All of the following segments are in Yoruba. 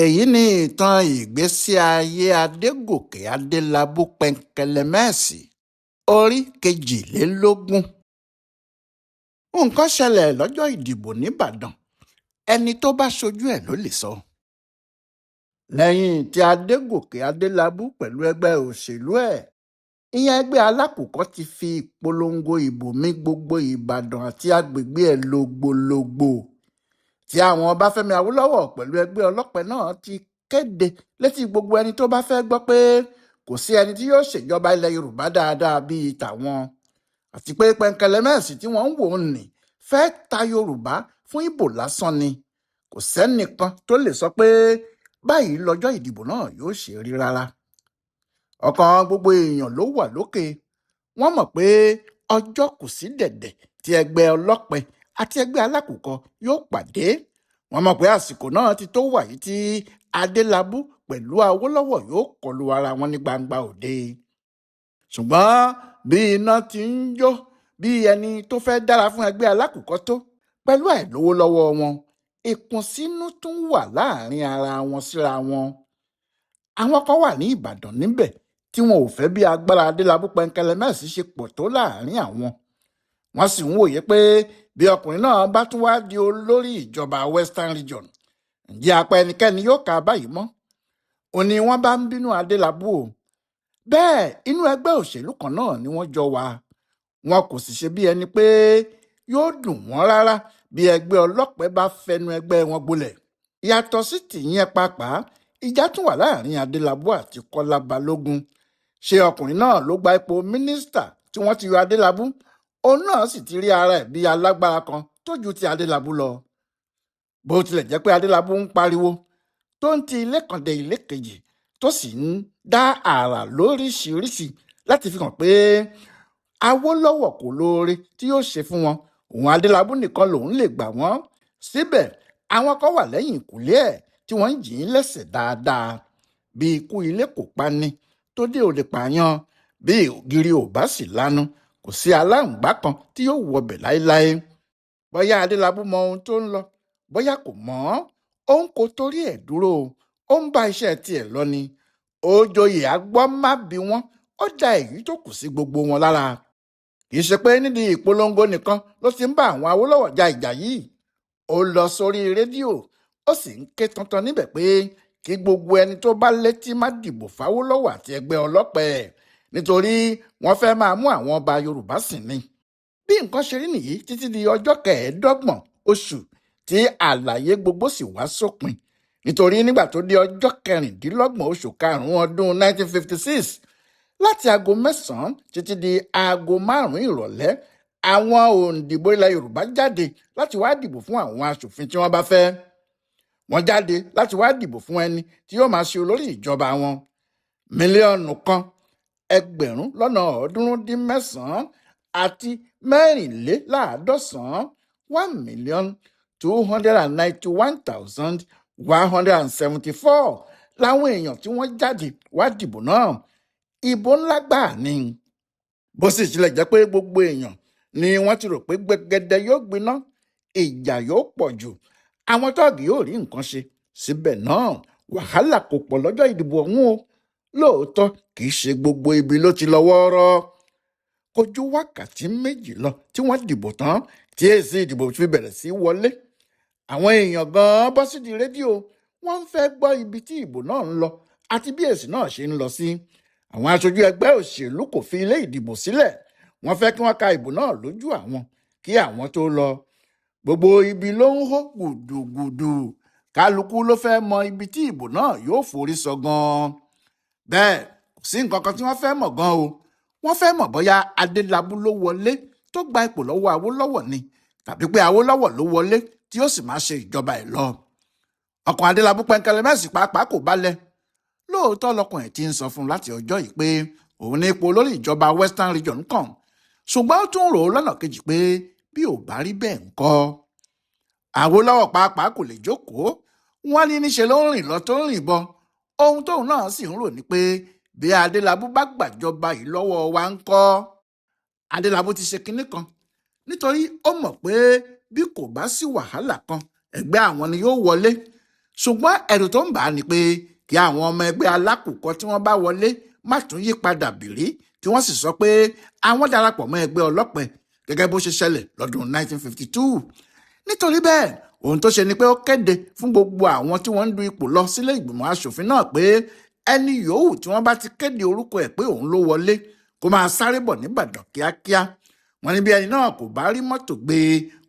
èyí ni ìtàn ìgbésí ayé adégòkè adélábù pẹ̀ǹkẹ̀lẹ̀mẹ́sì orí kejìlélógún. nǹkan ṣẹlẹ̀ lọ́jọ́ ìdìbò nìbàdàn, ẹni tó bá ṣojú ẹ̀ ló lè sọ. lẹ́yìn tí adégòkè adélábù pẹ̀lú ẹgbẹ́ òṣèlú ẹ̀ ìyẹn ẹgbẹ́ alákùkọ ti fi ìpolongo ìbò mì gbogbo ìbàdàn àti agbègbè ẹ̀ lògbòlògbò, tí àwọn ọbáfẹ́mi awólọ́wọ̀ pẹ̀lú ẹgbẹ́ ọlọ́pẹ náà ti kéde létí gbogbo ẹni tó bá fẹ́ gbọ́ pé kò sí ẹni tí yóò ṣèjọba ilẹ̀ yorùbá dáadáa bíi tàwọn, àti pé pẹ̀ǹkẹ̀lẹ̀mẹ́sì tí wọ́n ń wò ń nì fẹ́ ta yorùbá fún ìbò lásán ni. kò sẹ́nìkan tó lè sọ pé báyìí lọ́jọ́ ìdìbò náà yóò ṣe rí rárá. ọkàn gbogbo èèyàn ló wà lókè. wọ́n mọ̀ pé ọjọ́ kù sí dẹ̀dẹ̀ tí ẹgbẹ́ ọlọ́pẹ àti ẹgbẹ́ alákùkọ yóò pàdé. wọ́n mọ̀ pé àsìkò náà ti tó wàyí tí adélábù pẹ̀lú awólọ́wọ̀ yóò kọlu ara wọn ní gbangba òde. ṣùgbọ́n bí iná ti ń jó bí ẹni tó fẹ́ dára fún ẹgbẹ́ alákùkọ tó, pẹ̀lú àìlówó lọ́wọ́ wọn, ìkùnsínú tún wà láàrin ara wọn síra wọn. àwọn kan wà ní ìbàdàn níbẹ̀ tí wọn ò fẹ́ bí agbára adélábù pẹ̀ǹkẹ̀lẹ̀mẹ́sì ṣe pọ̀ tó láàrin àwọn. wọ́n sì ń wòye pé bí ọkùnrin náà bá tún wá di olórí ìjọba western region, ǹjẹ́ apá ẹnikẹ́ni yóò kà báyìí mọ́? ó ní wọ́n bá ń bínú adélábù o. bẹ́ẹ̀ inú ẹgbẹ́ òṣèlú kan náà ni wọ́n jọ wà. wọn kò sì ṣe bí ẹni pé yóò dùn wọ́n rárá bí ẹgbẹ́ ọlọ́pẹ bá fẹnu ẹgbẹ́ wọn gbolẹ̀. yàtọ̀ sí tìyẹn pàápàá, ìjà tún wà láàrin adélábù àti kọ́lá balógun. ṣé ọkùnrin náà ló gba ipò mínísítà tí wọ́n ti yọ adélábù? òun náà sì ti rí ara ẹ̀ bí alágbára kan tó ju ti adélábù lọ. bó tilẹ̀ jẹ́ pé adélábù ń pariwo tó ń ti ilé kan dé ilé kejì tó sì ń dá àrà lóríṣiríṣi láti fi hàn pé awólọ́wọ̀ kò lóore tí yóò ṣe fún wọn, òun adélábù nìkan lòun lè gbà wọ́n. síbẹ̀ àwọn kan wà lẹ́yìn ìkùlé ẹ̀ tí wọ́n ń jì í lẹ́sẹ̀ dáadáa. bí ikú ilé kò pa ni tó dé ò lè pààyàn, bí ògiri ò bá sì lanu kò sí aláǹgbá kan tí yóò wọbẹ̀ láéláé. bóyá adélábù mọ ohun tó ń lọ, bóyá kò mọ̀ ọ́, òun kò torí ẹ̀ dúró, ó ń bá iṣẹ́ tiẹ̀ lọ ni. ó joyè agbọ́ má bí wọ́n, ó da èyí tó kù sí gbogbo wọn lára. kì í ṣe pé nídìí ìpolongo nìkan ló ti ń bá àwọn awólọ́wọ̀ ja ìjà yìí. ó lọ sórí rédíò ó sì ń ké tantan níbẹ̀ pé kí gbogbo ẹni tó bá létí má dìbò fáwólọ́wọ̀ àti ẹgbẹ́ ọlọ́pẹ, nítorí wọ́n fẹ́ máa mú àwọn ọba yorùbá sìn ni. bí nǹkan ṣe rí nìyí títí di ọjọ́ 25 oṣù tí àlàyé gbogbo sì wá sópin, nítorí nígbà tó di ọjọ́ 26 oṣù karùn-ún ọdún 1956, láti aago 9 títí di aago 5 ìrọ̀lẹ́, àwọn òǹdìbò ilẹ̀ yorùbá jáde láti wá dìbò fún àwọn aṣòfin tí wọ́n bá fẹ́. wọ́n jáde láti wá dìbò fún ẹni tí yóò máa ṣe olórí ìjọba wọn. 1,394,994 àti 94 1,291,174 láwọn èèyàn tí wọ́n jáde wá dìbò náà. ìbò ńlá gbà ni. bó sì tilẹ̀ jẹ́ pé gbogbo èèyàn ni wọ́n ti rò pé gbẹgẹdẹ yóò gbiná, ìjà yóò pọ̀ jù, àwọn tóògì yóò rí nǹkan ṣe, síbẹ̀ náà wàhálà kò pọ̀ lọ́jọ́ ìdìbò ọ̀hún o. lóòótọ́ kì í ṣe gbogbo ibi ló ti lọ wọ́ọ́rọ́. kò ju wákàtí méjì lọ tí wọ́n dìbò tán tí èsì ìdìbò fi bẹ̀rẹ̀ sí wọlé. àwọn èèyàn gan-an bọ́ sídìí rédíò, wọ́n ń fẹ́ gbọ́ ibi tí ìbò náà ń lọ àti bí èsì náà ṣe ń lọ sí. àwọn aṣojú ẹgbẹ́ òṣèlú kò fi ilé ìdìbò sílẹ̀, wọ́n fẹ́ kí wọ́n ka ìbò náà lójú àwọn kí àwọn tó lọ. gbogbo ibi ló ń hó gùdùgùdù, kálukú ló fẹ́ mọ ibi tí ìbò náà yóò forí sọ gan-an. bẹ́ẹ̀ kò sí nǹkan kan tí wọ́n fẹ́ mọ̀ gan o. wọ́n fẹ́ mọ̀ bóyá adélábù ló wọlé tó gba ipò lọ́wọ́ awólọ́wọ̀ ni, tàbí pé awólọ́wọ̀ ló wọlé tí ó sì máa ṣe ìjọba ẹ̀ lọ. ọkàn adélábù pẹ̀ǹkẹ̀lẹ̀mẹ́sì pàápàá kò balẹ̀. lóòótọ́ lọkùnrin ti ń sọ fún un láti ọjọ́ yìí pé òun ní ipò olórí ìjọba western region kàn, ṣùgbọ́n ó tún rò ó lọ́nà kejì pé bí ò bá rí bẹ́ẹ̀ ńkọ́. awólọ́wọ̀ pàápàá kò lè jókòó, wọ́n ní níṣe ló ń rìn lọ tó ń rìn bọ̀. ohun tóun náà sì ń rò ní pé bí adélábù bá gbàjọba yìí lọ́wọ́ wa ńkọ́. adélábù ti ṣe kinní kan, nítorí ó mọ̀ pé bí kò bá sí wàhálà kan ẹgbẹ́ àwọn ni yóò wọlé. ṣùgbọ́n ẹ̀rù tó ń bà á ni pé kí àwọn ọmọ ẹgbẹ́ alákùkọ tí wọ́n bá wọlé má tún yí padà bìrí tí wọ́n sì sọ pé àwọn darapọ̀ mọ́ ẹgbẹ́ ọlọ́pẹ gẹ́gẹ́ bó ṣe ṣẹlẹ̀ lọ́dún 1952. nítorí bẹ́ẹ̀ ohun tó ṣe ni pé ó kéde fún gbogbo àwọn tí wọ́n ń du ipò lọ sílé ìgbìmọ̀ asòfin náà pé ẹni yòówù tí wọ́n bá ti kéde orúkọ ẹ̀ pé òun ló wọlé kó máa sáré bọ̀ níbàdàn kíákíá. wọ́n ní bí ẹni náà kò bá rí mọ́tò gbé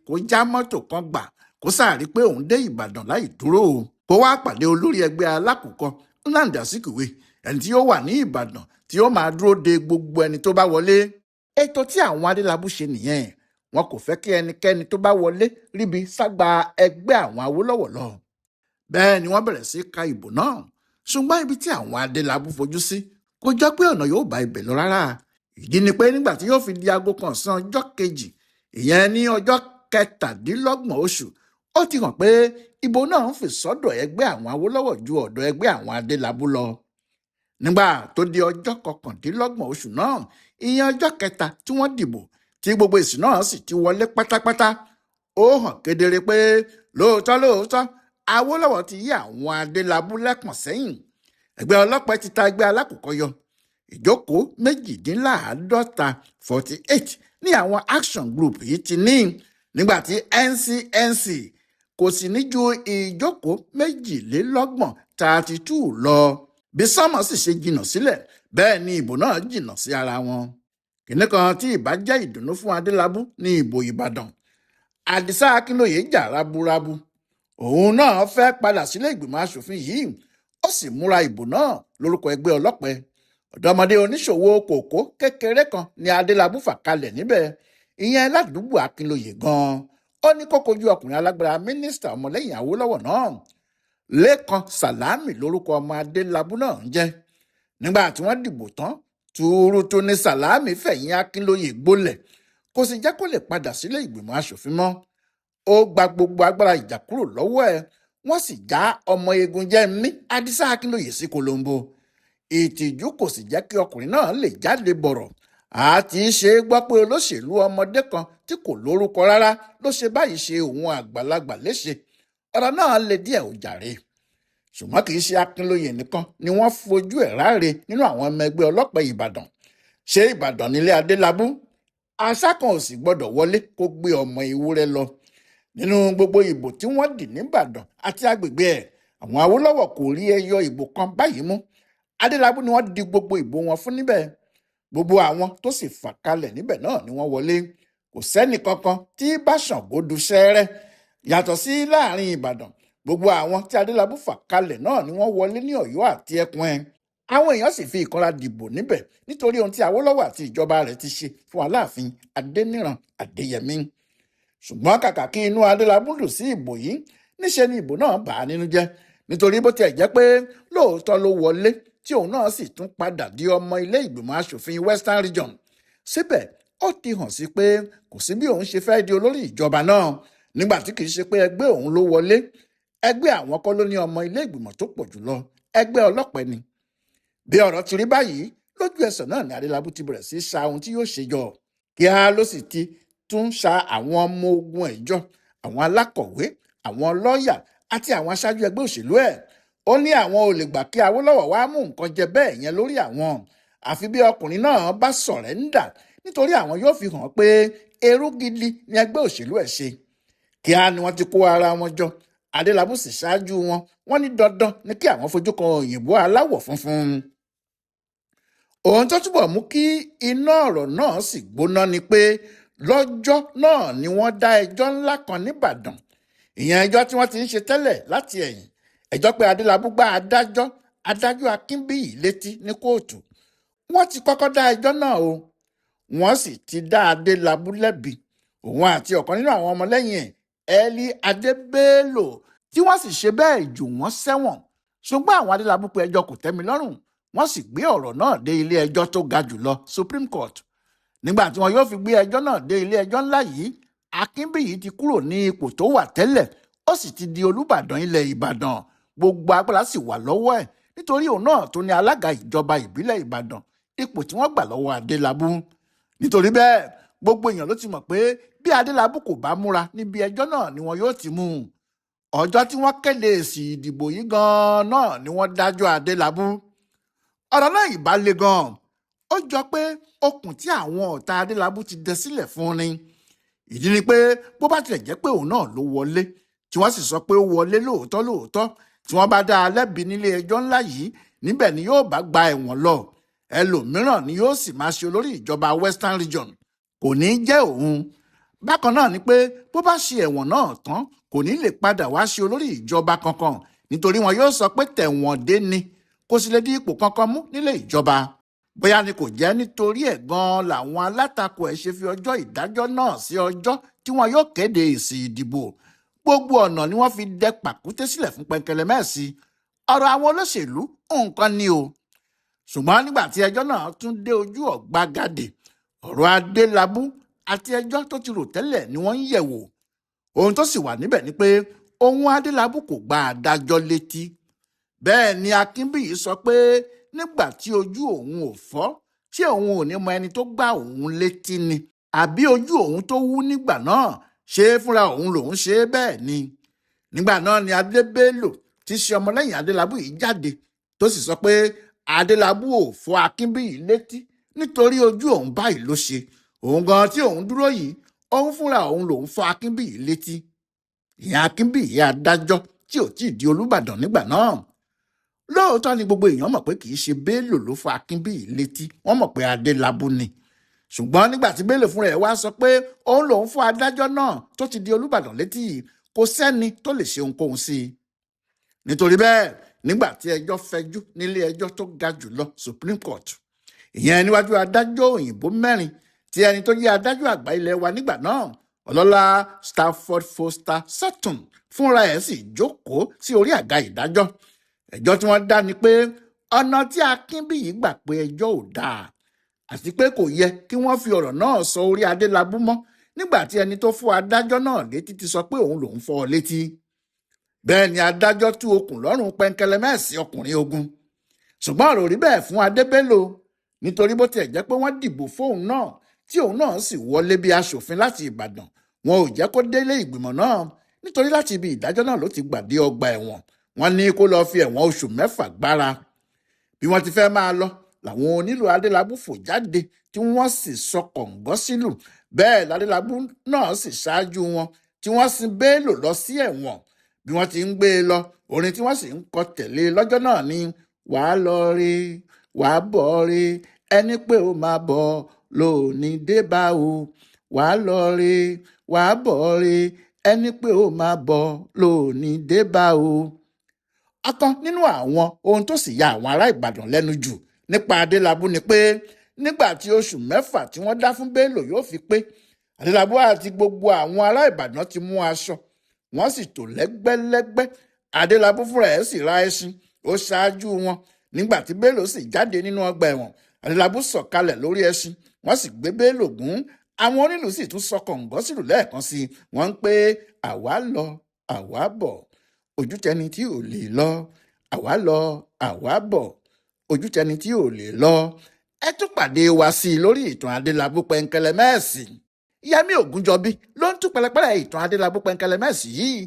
kó já mọ́tò kan gbà kó sáàrí pé òun dé ìbàdàn láì dúró kó wá pàdé olórí ẹgbẹ́ alákùkọ Nnamdi Azikiwe, ẹni tí yóò wà ní ìbàdàn tí yóò máa dúró de gbogbo ẹni tó bá wọlé. ètò tí àwọn Adélabú ṣe nìyẹn. wọn kò fẹ́ kí ẹnikẹ́ni tó bá wọlé ríbi ságbá ẹgbẹ́ àwọn Awólọ́wọ̀ lọ. bẹ́ẹ̀ ni wọ́n bẹ̀rẹ̀ sí ka ìbò náà, ṣùgbọ́n ibi tí àwọn Adélabú fojú sí kò jọ pé ọ̀nà yóò bá ibẹ̀ lọ rárá. ìdí ni pé nígbà tí yóò fi di aago kan ọ̀sán ọjọ́ kejì, ìyẹn ní ọjọ́ 27 oṣù, ó ti hàn pé ìbò náà ń fi sọ́dọ̀ ẹgbẹ́ àwọn Awólọ́wọ̀ ju ọ̀dọ̀ ẹgbẹ́ àwọn Adélabú lọ. nígbà tó di ọjọ́ 29 oṣù náà, ìyẹn ọjọ́ kẹta tí wọ́n dìbò tí gbogbo èsì náà sì ti wọlé pátápátá, ó hàn kedere pé lóòótọ́ Awólọ́wọ̀ ti yí àwọn Adélabú lẹ́pọ̀n sẹ́yìn. ẹgbẹ́ ọlọ́pẹ ti ta ẹgbẹ́ alákùkọ yọ. ìjókòó 48 ní àwọn action group yìí ti ní, nígbà tí NCNC kò sì ní ju ìjókòó 32 lọ. bí sánmọ̀ sì ṣe jìnnà sílẹ̀ bẹ́ẹ̀ ni ìbò náà jìnnà sí ara wọn. kìnní kan tí ìbá jẹ́ ìdùnnú fún Adélabú ní ìbò Ìbàdàn. Àdìsá Akínlóye jà raburabu. òun náà fẹ́ padà sílé ìgbìmọ̀ asòfin yìí, ó sì múra ìbò náà lórúkọ ẹgbẹ́ ọlọ́pẹ. ọ̀dọ́mọdé oníṣòwò kòkó kékeré kan ni Adélabú fà kalẹ̀ níbẹ̀, ìyẹn ládùúgbò Akínlóye gan-an. ó ní kó kojú ọkùnrin alágbára mínísítà ọmọlẹ́yìn Awólọ́wọ̀ náà. Lékan Sàlámì lórúkọ ọmọ Adélabú náà ń jẹ́. nígbà tí wọ́n dìbò tán, tuurutu ni Sàlámì fẹ̀yìn Akínlóye gbolẹ̀, kò sì jẹ́ kó lè padà sílé ìgbìmọ̀ asòfin mọ́. ó gba gbogbo agbára ìjà kúrò lọ́wọ́ ẹ̀, wọ́n sì já ọmọ egun jẹ́ mí Àdìsá Akínlóye sí kolombo. ìtìjú kò sì jẹ́ kí ọkùnrin náà lè jáde bọ̀rọ̀. àti ṣe é gbọ́ pé olóṣèlú ọmọdé kan tí kò lórúkọ rárá ló ṣe báyìí ṣe òun àgbàlagbà léṣe. ọ̀rọ̀ náà le díẹ̀ ó jàre. ṣùgbọ́n kì í ṣe Akínlóye nìkan ni wọ́n fojú ẹ̀ ráre nínú àwọn ọmọ ẹgbẹ́ ọlọ́pẹ Ìbàdàn. ṣé Ìbàdàn nílé Adélabú? àṣà kan ò sì gbọ́dọ̀ wọlé kó gbé ọmọ ewúrẹ́ lọ. nínú gbogbo ìbò tí wọ́n dì níbàdàn àti agbègbè ẹ̀, àwọn Awólọ́wọ̀ kò rí ẹyọ ìbò kan báyìí mú. Adélabú ni wọ́n di gbogbo ìbò wọn fún níbẹ̀. gbogbo àwọn tó sì fà kalẹ̀ níbẹ̀ náà ni wọ́n wọlé. kò sẹ́nì kankan tí bá Ṣàngó du sẹ́rẹ́. yàtọ̀ sí láàrin Ìbàdàn, gbogbo àwọn tí Adélabú fà kalẹ̀ náà ni wọ́n wọlé ní Ọ̀yọ́ àti ẹkùn ẹ̀. àwọn èèyàn sì fi ìkanra dìbò níbẹ̀ nítorí ohun tí Awólọ́wọ̀ àti ìjọba rẹ̀ ti ṣe fún Aláàfin Adéníran Adéyẹmí. ṣùgbọ́n kàkà kí inú Adélabú dùn sí ìbò yìí, níṣe ni ìbò náà bà á nínú jẹ́, nítorí bó tiẹ̀ jẹ́ pé lóòótọ́ ló wọlé tí òun náà sì tún padà di ọmọ ilé ìgbìmọ̀ asòfin Western Region. síbẹ̀ ó ti hàn sí pé kò sí bí òun ṣe fẹ́ di olórí ìjọba náà, nígbà tí kì í ṣe pé ẹgbẹ́ òun ló wọlé. ẹgbẹ́ àwọn kọ́ ló ní ọmọ ilé ìgbìmọ̀ tó pọ̀ jùlọ, ẹgbẹ́ ọlọ́pẹ ni. bí ọ̀rọ̀ ti rí báyìí, lójú ẹsẹ̀ náà ni Adélabú ti bẹ̀rẹ̀ sí sa ohun tí yóò ṣe jọ. kíá ló sì ti tún sa àwọn ọmọ ogun ẹ̀ jọ, àwọn alákọ̀wé, àwọn lọ́ọ̀yà àti àwọn aṣáájú ẹgbẹ́ òṣèlú ẹ̀. ó ní àwọn ò lè gbà kí Awólọ́wọ̀ wá mú nǹkan jẹ bẹ́ẹ̀ yẹn lórí àwọn, àfi bí ọkùnrin náà bá sọ̀rẹ́ńdà, nítorí àwọn yóò fi hàn pé ẹrú gidi ni ẹgbẹ́ òṣèlú ẹ̀ ṣe. kíá ni wọ́n ti kó ara wọn jọ. Adélabú sì ṣáájú wọn. wọ́n ní dandan ni kí àwọn fojú kan òyìnbó aláwọ̀ funfun. ohun tó túbọ̀ mú kí iná ọ̀rọ̀ náà sì gbóná ni pé lọ́jọ́ náà ni wọ́n dá ẹjọ́ ńlá kan níbàdàn. ìyẹn ẹjọ́ tí wọ́n ti ń ṣe tẹ́lẹ̀ láti ẹ̀yìn. ẹjọ́ pé Adélabú gbá adájọ́ Akínbíyì létí ní kóòtù. wọ́n ti kọ́kọ́ dá ẹjọ́ náà o. wọ́n sì ti dá Adélabú lẹ́bi. òun àti ọ̀kan nínú àwọn ọmọlẹ́yìn ẹ̀, Eli Adébélò, tí wọ́n sì ṣe bẹ́ẹ̀ jù wọ́n sẹ́wọ̀n. ṣùgbọ́n àwọn Adélabú pé ẹjọ́ kò tẹ́mi lọ́rùn, wọ́n sì gbé ọ̀rọ̀ náà dé ilé ẹjọ́ tó ga jùlọ, Supreme Court. nígbà tí wọn yóò fi gbé ẹjọ́ náà dé ilé ẹjọ́ ńlá yìí, Akínbíyì ti kúrò ní ipò tó wà tẹ́lẹ̀, ó sì ti di Olúbàdàn ilẹ̀ Ìbàdàn. gbogbo agbára sì wà lọ́wọ́ ẹ̀, nítorí òun náà tó ní alága ìjọba ìbílẹ̀ Ìbàdàn, ipò tí wọ́n gbà lọ́wọ́ Adélabú. nítorí bẹ́ẹ̀ gbogbo èèyàn ló ti mọ̀ pé bí Adélabú kò bá múra níbi ẹjọ́ náà ni wọn yóò ti mú un. ọjọ́ tí wọ́n kéde èsì ìdìbò yìí gan-an náà ni wọ́n dájọ́ Adélabú. ọ̀rọ̀ náà ìbá le gan-an. ó jọ pé okùn tí àwọn ọ̀tá Adélabú ti dẹ sílẹ̀ fún ni. ìdí ni pé bó bá tilẹ̀ jẹ́ pé òun náà ló wọlé tí wọ́n sì sọ pé ó wọlé lóòótọ́ tí wọ́n bá dá a lẹ́bi nílé ẹjọ́ ńlá yìí níbẹ̀ ni yóò bá gba ẹ̀wọ̀n lọ. ẹlòmíràn ni yóò sì máa ṣe olórí ìjọba Western Region, kò ní í jẹ́ òun. bákan náà ni pé bó bá ṣe ẹ̀wọ̀n náà tán kò ní lè padà wá ṣe olórí ìjọba kankan nítorí wọn yóò sọ pé tẹ̀wọ̀n dé ni, kò sì lè di ipò kankan mú nílé ìjọba. bóyá ni kò jẹ́ nítorí ẹ̀ gan-an làwọn alátakò ẹ̀ ṣe fi ọjọ́ ìdájọ́ náà sí ọjọ́ tí wọn yóò kéde èsì ìdìbò. gbogbo ọ̀nà ni wọ́n fi dẹ pàkúté sílẹ̀ fún Pẹ̀nkẹlẹmẹ́sì. ọ̀rọ̀ àwọn olóṣèlú nǹkan ni o. ṣùgbọ́n nígbà tí ẹjọ́ náà tún dé ojú ọ̀gbagadè, ọ̀rọ̀ Adélabú àti ẹjọ́ tó ti rò tẹ́lẹ̀ ni wọ́n ń yẹ̀ wò. ohun tó sì wà níbẹ̀ ni pé ohun Adélabú kò gba adájọ́ létí. bẹ́ẹ̀ ni Akínbíyì sọ pé nígbà tí ojú òun ò fọ́ ṣé òun ò ní mọ ẹni tó gbá òun létí ni, àbí ojú òun tó wú nígbà náà ṣé fúnra òun lòun ṣe é bẹ́ẹ̀ ni. nígbà náà ni Adébélò tí ṣe ọmọlẹ́yìn Adélabú yìí jáde tó sì sọ pé Adélabú ò fọ́ Akínbíyì létí nítorí ojú òun báyìí ló ṣe. òun gan tí òun dúró yìí, òun fúnra òun lòun fọ́ Akínbíyì létí. ìyẹn Akínbíyì adájọ́ tí ò tí ì di Olúbàdàn nígbà náà. lóòótọ́ ni gbogbo èèyàn mọ̀ pé kì í ṣe Bello ló fọ́ Akínbíyì létí, wọ́n mọ̀ pé Adélabú ni. ṣùgbọ́n nígbà tí Bello fúnra ẹ̀ wá sọ pé òun lòun fọ́ adájọ́ náà tó ti di Olúbàdàn létí yìí, kò sẹ́ni tó lè ṣe ohunkóhun sí i. nítorí bẹ́ẹ̀ nígbà tí ẹjọ́ fẹjú nílé ẹjọ́ tó ga jùlọ Supreme Court, ìyẹn níwájú adájọ́ òyìnbó mẹ́rin tí ẹni tó jẹ́ adájọ́ àgbà ilé wa nígbà náà, ọlọ́lá Stafford Foster Sutton fúnra ẹ̀ sì jókòó sí orí àga ìdájọ́. ẹjọ́ tí wọ́n dá ni pé ọ̀nà tí Akínbíyì gbà pé ẹjọ́ ò dáa, àti pé kò yẹ kí wọ́n fi ọ̀rọ̀ náà sọ orí Adélabú mọ́ nígbà tí ẹni tó fọ́ adájọ́ náà létí ti sọ pé òun lòún fọ́ ọ létí. bẹ́ẹ̀ ni adájọ́ tú okùn lọ́rùn Pẹ̀nkẹlẹmẹ́sì ọkùnrin ogun. ṣùgbọ́n ọ̀rọ̀ rí bẹ́ẹ̀ fún Adébélò, nítorí bó tiẹ̀ jẹ́ pé wọ́n dìbò fóun náà tí òun náà sì wọlé bí aṣòfin láti Ìbàdàn, wọn ò jẹ́ kó délé ìgbìmọ̀ náà nítorí láti ibi ìdájọ́ náà ló ti gbàdé ọgbà ẹ̀wọ̀n. wọ́n ní kó lọ́ọ́ fi ẹ̀wọ̀n oṣù 6 gbára. bí wọ́n ti fẹ́ máa lọ làwọn onílù Adélabú fò jáde tí wọ́n sì sọ kọ̀ǹgọ́ sílù. bẹ́ẹ̀ l'Adélabú náà sì ṣáájú wọn tí wọ́n sin Bello lọ sí ẹ̀wọ̀n. bí wọ́n ti ń gbé e lọ, orin tí wọ́n sì ń kọ tẹ̀lé lọ́jọ́ náà ni wàá lọ rí wàá bọ̀ rí ẹni pé ó máa bọ̀ lónìí dé bá o, wàá lọ rí wàá bọ̀ rí ẹni pé ó máa bọ̀ lónìí dé bá o. ọ̀kan nínú àwọn ohun tó sì ya àwọn ará Ìbàdàn lẹ́nu jù nípa Adélabú ni pé nígbà tí oṣù 6 tí wọ́n dá fún Bello yóò fi pé, Adélabú àti gbogbo àwọn ará Ìbàdàn ti mú aṣọ, wọ́n sì tò lẹ́gbẹ́lẹ́gbẹ́. Adélabú fúnra ẹ̀ sì ra ẹṣin, ó ṣáájú wọn. nígbà tí Bello sì jáde nínú ọgbà ẹ̀wọ̀n, Adélabú sọ̀kalẹ̀ lórí ẹṣin, wọ́n sì gbé Bello gùn. àwọn onílù sì tún sọ kọ̀ǹgọ́ sílù lẹ́ẹ̀kan sí i, wọ́n ń pé àwa lọ àwa bọ̀, ojú tẹni tí ò lè lọ, àwa lọ àwa bọ̀, ojú tẹni tí ò lè lọ. ẹ tún pàdé wa sí i lórí ìtàn Adélabú Pẹ̀nkẹlẹmẹ́sì. Yẹmí Ògúnjọbí ló ń tú pẹ̀lẹ́pẹ̀lẹ́ ìtàn Adélabú Pẹ̀nkẹlẹmẹ́sì yìí.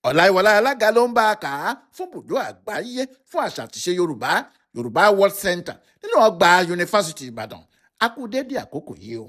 Ọláyíwọlá Alága ló ń bá a kà á fún Ibùdó Àgbáyé fún Àṣà àtìṣe Yorùbá World Center nínú ọgbà Yunifásitì Ìbàdàn. a kú dédé àkókò yìí o.